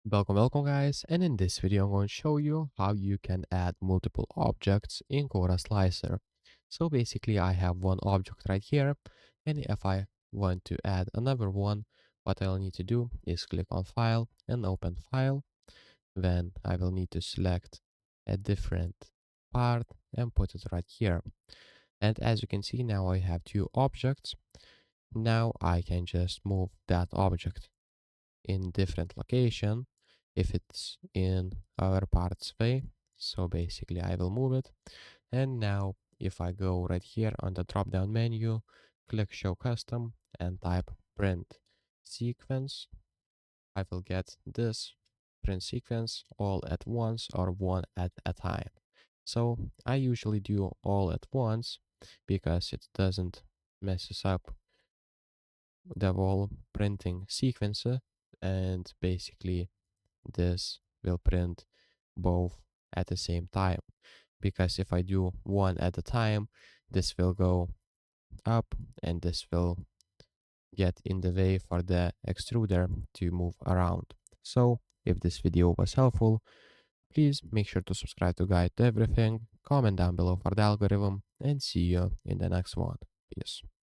Welcome guys, and in this video I'm going to show you how you can add multiple objects in Cura Slicer. So basically I have one object right here, and if I want to add another one, what I'll need to do is click on File and Open File. Then I will need to select a different part and put it right here. And as you can see now I have two objects. Now I can just move that object in different location if it's in our parts way. So basically I will move it. And now if I go right here on the drop down menu, click show custom and type print sequence, I will get this print sequence all at once or one at a time. So I usually do all at once because it doesn't messes up the whole printing sequence, and basically this will print both at the same time, because if I do one at a time, this will go up and this will get in the way for the extruder to move around. So if this video was helpful, please make sure to subscribe to guide to everything, comment down below for the algorithm, and see you in the next one. Peace.